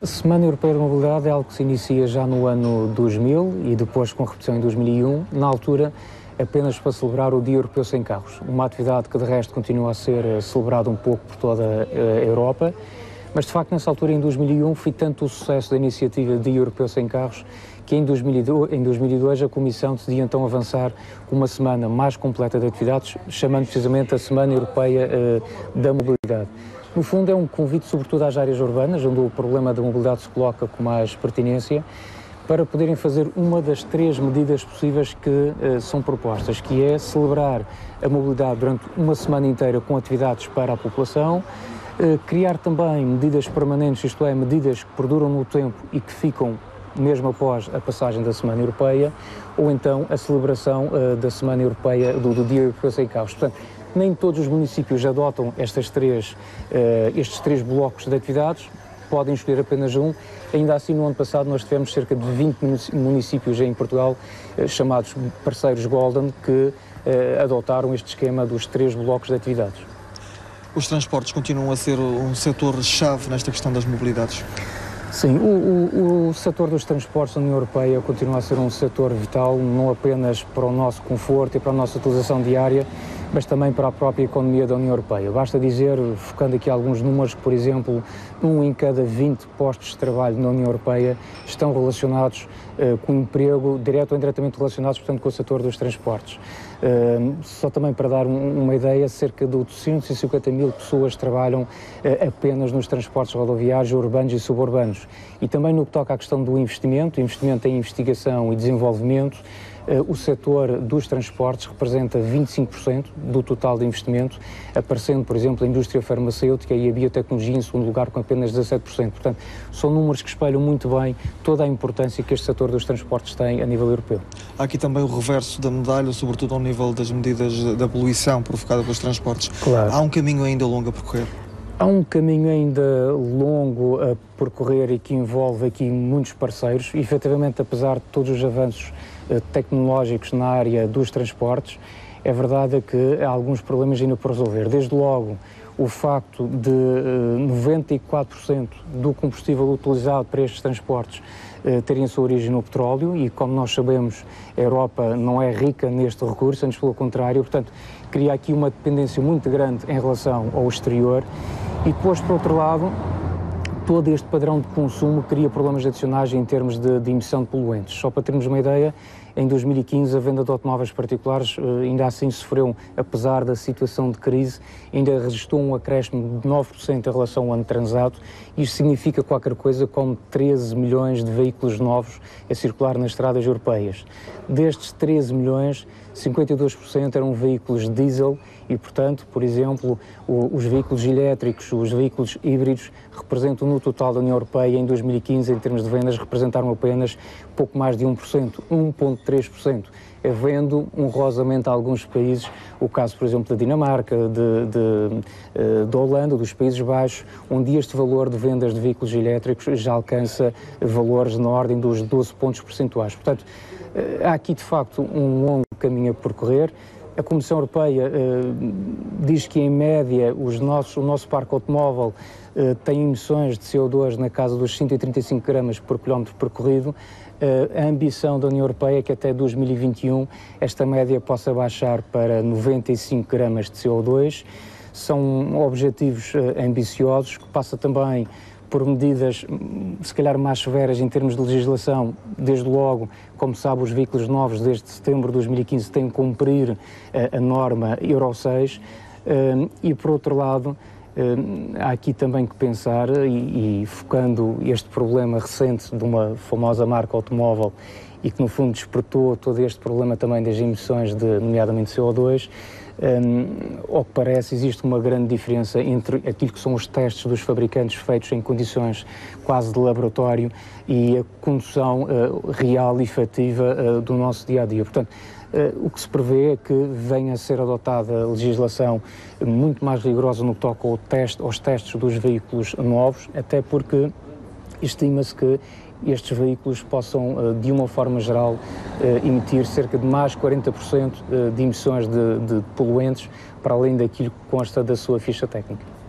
A Semana Europeia da Mobilidade é algo que se inicia já no ano 2000 e depois com repetição em 2001, na altura apenas para celebrar o Dia Europeu Sem Carros, uma atividade que de resto continua a ser celebrada um pouco por toda a Europa, mas de facto nessa altura, em 2001, foi tanto o sucesso da iniciativa Dia Europeu Sem Carros que em 2002 a Comissão decidiu então avançar com uma semana mais completa de atividades, chamando precisamente a Semana Europeia da Mobilidade. No fundo é um convite sobretudo às áreas urbanas, onde o problema da mobilidade se coloca com mais pertinência, para poderem fazer uma das três medidas possíveis que são propostas, que é celebrar a mobilidade durante uma semana inteira com atividades para a população, criar também medidas permanentes, isto é, medidas que perduram no tempo e que ficam mesmo após a passagem da Semana Europeia, ou então a celebração da Semana Europeia, do Dia Europeu Sem Carros. Portanto, nem todos os municípios adotam estes três blocos de atividades, podem escolher apenas um. Ainda assim, no ano passado, nós tivemos cerca de 20 municípios em Portugal, chamados parceiros Golden, que adotaram este esquema dos três blocos de atividades. Os transportes continuam a ser um setor-chave nesta questão das mobilidades? Sim, o setor dos transportes na União Europeia continua a ser um setor vital, não apenas para o nosso conforto e para a nossa utilização diária, mas também para a própria economia da União Europeia. Basta dizer, focando aqui alguns números, que, por exemplo, 1 em cada 20 postos de trabalho na União Europeia estão relacionados com emprego, direto ou indiretamente relacionados, portanto, com o setor dos transportes. Só também para dar uma ideia, cerca de 850 mil pessoas trabalham apenas nos transportes rodoviários, urbanos e suburbanos. E também no que toca à questão do investimento em investigação e desenvolvimento, o setor dos transportes representa 25% do total de investimento, aparecendo, por exemplo, a indústria farmacêutica e a biotecnologia em segundo lugar com apenas 17%. Portanto, são números que espelham muito bem toda a importância que este setor dos transportes tem a nível europeu. Há aqui também o reverso da medalha, sobretudo ao nível das medidas da poluição provocada pelos transportes. Claro. Há um caminho ainda longo a percorrer? Há um caminho ainda longo a percorrer e que envolve aqui muitos parceiros. E, efetivamente, apesar de todos os avanços tecnológicos na área dos transportes, é verdade que há alguns problemas ainda por resolver. Desde logo, o facto de 94% do combustível utilizado para estes transportes terem a sua origem no petróleo e, como nós sabemos, a Europa não é rica neste recurso, antes pelo contrário, portanto, cria aqui uma dependência muito grande em relação ao exterior e depois, por outro lado, todo este padrão de consumo cria problemas adicionais em termos de emissão de poluentes. Só para termos uma ideia, em 2015 a venda de automóveis particulares ainda assim sofreu, apesar da situação de crise, ainda registrou um acréscimo de 9% em relação ao ano transato. Isto significa qualquer coisa como 13 milhões de veículos novos a circular nas estradas europeias. Destes 13 milhões, 52% eram veículos diesel e, portanto, por exemplo, os veículos elétricos, os veículos híbridos representam no total da União Europeia em 2015, em termos de vendas, representaram apenas pouco mais de 1%, 1,3%, havendo honrosamente alguns países, o caso, por exemplo, da Dinamarca, da Holanda, dos Países Baixos, onde este valor de vendas de veículos elétricos já alcança valores na ordem dos 12 pontos percentuais. Portanto, há aqui, de facto, um longo caminho a percorrer. A Comissão Europeia diz que, em média, o nosso parque automóvel tem emissões de CO2 na casa dos 135 gramas por quilómetro percorrido. A ambição da União Europeia é que até 2021 esta média possa baixar para 95 gramas de CO2. São objetivos ambiciosos, que passa também por medidas, se calhar, mais severas em termos de legislação. Desde logo, como sabe, os veículos novos, desde setembro de 2015, têm que cumprir a norma Euro 6 e, por outro lado, há aqui também que pensar, e focando este problema recente de uma famosa marca automóvel e que, no fundo, despertou todo este problema também das emissões, nomeadamente CO2, ao que parece, existe uma grande diferença entre aquilo que são os testes dos fabricantes feitos em condições quase de laboratório e a condução real e efetiva do nosso dia-a-dia. Portanto, o que se prevê é que venha a ser adotada legislação muito mais rigorosa no que toca aos testes dos veículos novos, até porque estima-se que estes veículos possam, de uma forma geral, emitir cerca de mais 40% de emissões de poluentes, para além daquilo que consta da sua ficha técnica.